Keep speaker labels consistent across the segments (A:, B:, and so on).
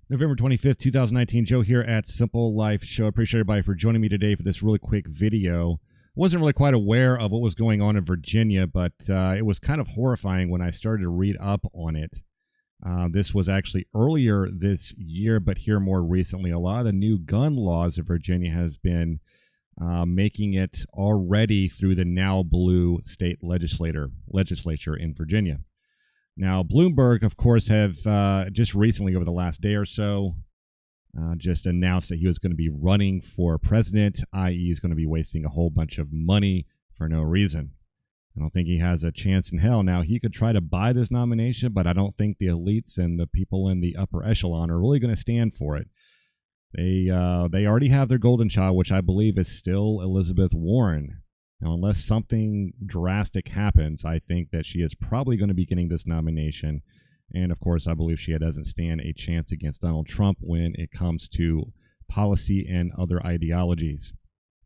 A: November 25th, 2019. Joe here at Simple Life Show. I appreciate everybody for joining me today for this really quick video. Wasn't really quite aware of what was going on in Virginia, but it was kind of horrifying when I started to read up on it. This was actually earlier this year, but here more recently. A lot of the new gun laws in Virginia has been making it already through the now blue state legislature in Virginia. Now, Bloomberg, of course, have just recently, over the last day or so, just announced that he was going to be running for president, i.e. he's going to be wasting a whole bunch of money for no reason. I don't think he has a chance in hell. Now, he could try to buy this nomination, but I don't think the elites and the people in the upper echelon are really going to stand for it. They already have their golden child, which I believe is still Elizabeth Warren. Now, unless something drastic happens, I think that she is probably going to be getting this nomination. And, of course, I believe she doesn't stand a chance against Donald Trump when it comes to policy and other ideologies.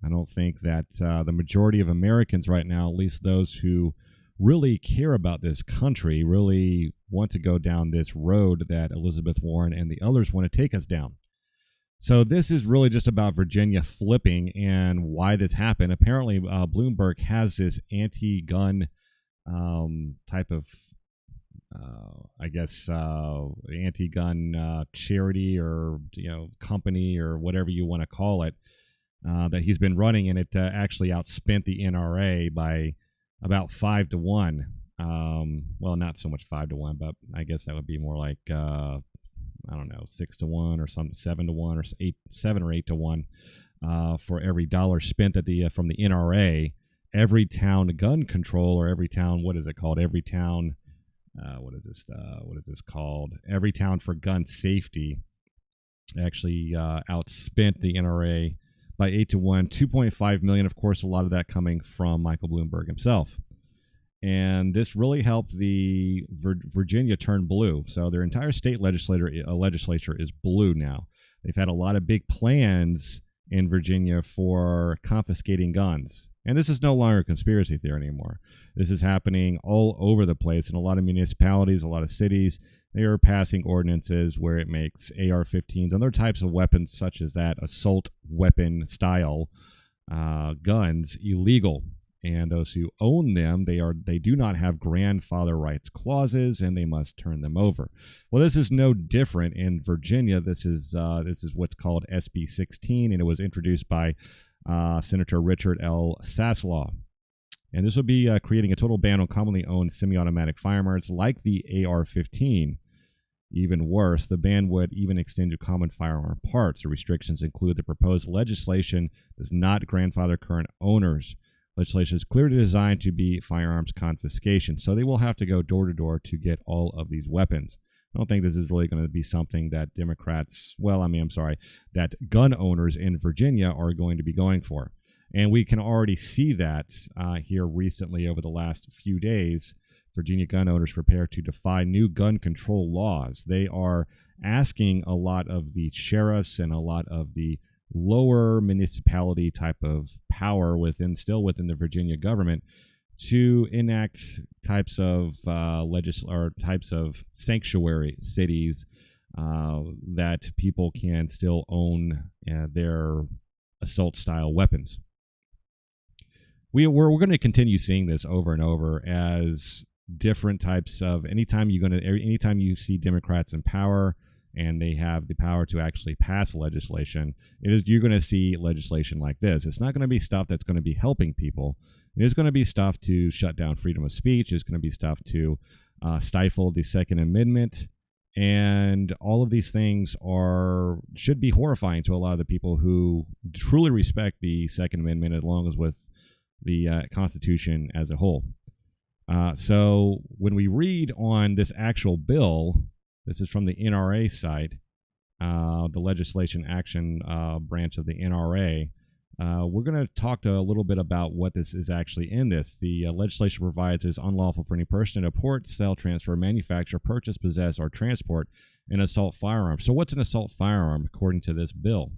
A: I don't think that the majority of Americans right now, at least those who really care about this country, really want to go down this road that Elizabeth Warren and the others want to take us down. So this is really just about Virginia flipping and why this happened. Apparently, Bloomberg has this anti-gun type of, anti-gun charity or company or whatever you want to call it that he's been running, and it actually outspent the NRA by about 5-1. Well, not so much 5-1, but I guess that would be more like 6-1 or something, 7-1 or 7 or 8-1 for every dollar spent at from the NRA. Every town gun control, or every town, what is it called? Every town, what is this called? Every town for gun safety actually outspent the NRA by 8-1, 2.5 million. Of course, a lot of that coming from Michael Bloomberg himself. And this really helped the Virginia turn blue. So their entire state legislature is blue now. They've had a lot of big plans in Virginia for confiscating guns. And this is no longer a conspiracy theory anymore. This is happening all over the place in a lot of municipalities, a lot of cities. They are passing ordinances where it makes AR-15s and other types of weapons such as that assault weapon style guns illegal. And those who own them, they do not have grandfather rights clauses, and they must turn them over. Well, this is no different in Virginia. This is what's called SB 16, and it was introduced by Senator Richard L. Saslaw. And this would be creating a total ban on commonly owned semi-automatic firearms like the AR-15. Even worse, the ban would even extend to common firearm parts. The restrictions include the proposed legislation does not grandfather current owners. Legislation is clearly designed to be firearms confiscation, so they will have to go door to door to get all of these weapons. I don't think this is really going to be something that that gun owners in Virginia are going to be going for. And we can already see that here recently over the last few days. Virginia gun owners prepare to defy new gun control laws. They are asking a lot of the sheriffs and a lot of the lower municipality type of power within the Virginia government to enact types of types of sanctuary cities that people can still own their assault style weapons. We're going to continue seeing this over and over as different types of anytime you see Democrats in power and they have the power to actually pass legislation, you're going to see legislation like this. It's not going to be stuff that's going to be helping people. It is going to be stuff to shut down freedom of speech. It's going to be stuff to stifle the Second Amendment. And all of these things should be horrifying to a lot of the people who truly respect the Second Amendment, as long as with the Constitution as a whole. So when we read on this actual bill, this is from the NRA site, the legislation action branch of the NRA. We're going to talk a little bit about what this is actually in this. The legislation provides it is unlawful for any person to import, sell, transfer, manufacture, purchase, possess, or transport an assault firearm. So what's an assault firearm according to this bill?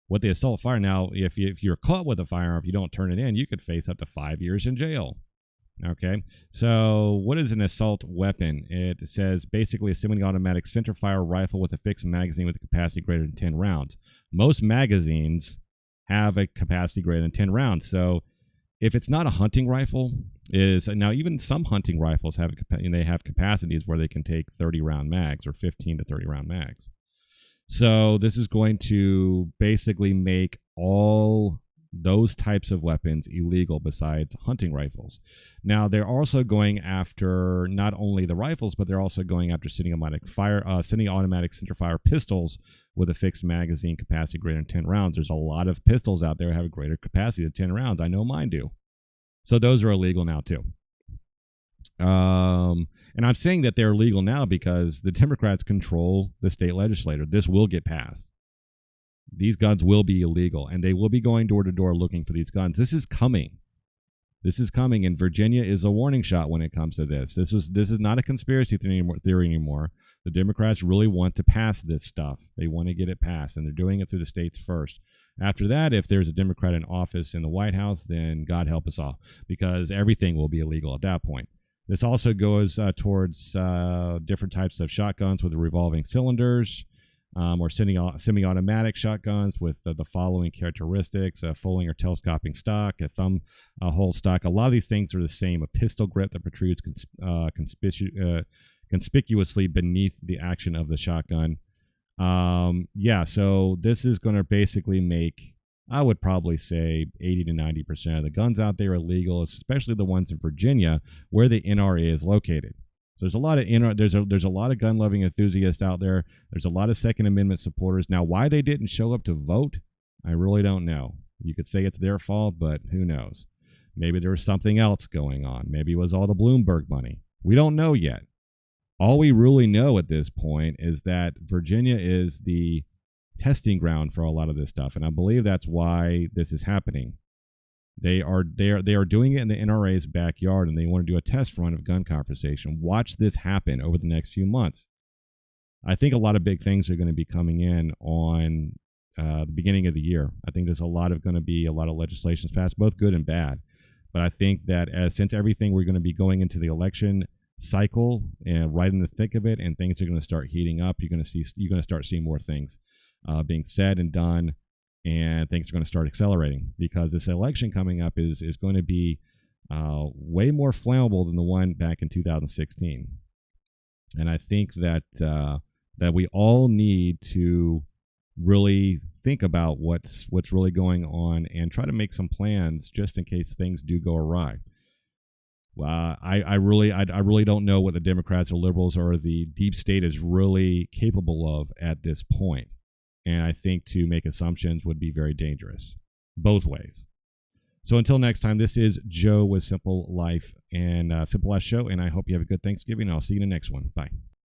A: What the assault firearm, now, if you're caught with a firearm, if you don't turn it in, you could face up to 5 years in jail. Okay, so what is an assault weapon? It says basically a semi-automatic centerfire rifle with a fixed magazine with a capacity greater than 10 rounds. Most magazines have a capacity greater than 10 rounds. So if it's not a hunting rifle, is now even some hunting rifles have they have capacities where they can take 30-round mags or 15 to 30-round mags. So this is going to basically make all those types of weapons illegal besides hunting rifles. Now they're also going after not only the rifles, but they're also going after semi-automatic centerfire pistols with a fixed magazine capacity greater than 10 rounds. There's a lot of pistols out there that have a greater capacity than 10 rounds. I know mine do. So those are illegal now too. And I'm saying that they're illegal now because the Democrats control the state legislature. This will get passed. These guns will be illegal, and they will be going door to door looking for these guns. This is coming. This is coming, and Virginia is a warning shot when it comes to this. This is not a conspiracy theory anymore. The Democrats really want to pass this stuff. They want to get it passed, and they're doing it through the states first. After that, if there's a Democrat in office in the White House, then God help us all, because everything will be illegal at that point. This also goes towards different types of shotguns with revolving cylinders. Or semi-automatic shotguns with the following characteristics: a folding or telescoping stock, a thumb hole stock. A lot of these things are the same. A pistol grip that protrudes conspicuously beneath the action of the shotgun. So this is going to basically make, I would probably say, 80 to 90% of the guns out there illegal, especially the ones in Virginia where the NRA is located. So there's a lot of there's a lot of gun-loving enthusiasts out there. There's a lot of Second Amendment supporters. Now, why they didn't show up to vote, I really don't know. You could say it's their fault, but who knows? Maybe there was something else going on. Maybe it was all the Bloomberg money. We don't know yet. All we really know at this point is that Virginia is the testing ground for a lot of this stuff, and I believe that's why this is happening. They are doing it in the NRA's backyard, and they want to do a test run of gun confiscation. Watch this happen over the next few months. I think a lot of big things are going to be coming in on the beginning of the year. I think there's going to be a lot of legislation passed, both good and bad. But I think that since everything, we're going to be going into the election cycle and right in the thick of it, and things are going to start heating up. You're going to start seeing more things being said and done. And things are going to start accelerating because this election coming up is going to be way more flammable than the one back in 2016. And I think that we all need to really think about what's really going on and try to make some plans just in case things do go awry. I really don't know what the Democrats or liberals or the deep state is really capable of at this point. And I think to make assumptions would be very dangerous, both ways. So until next time, this is Joe with Simple Life and Simple Life Show, and I hope you have a good Thanksgiving. I'll see you in the next one. Bye.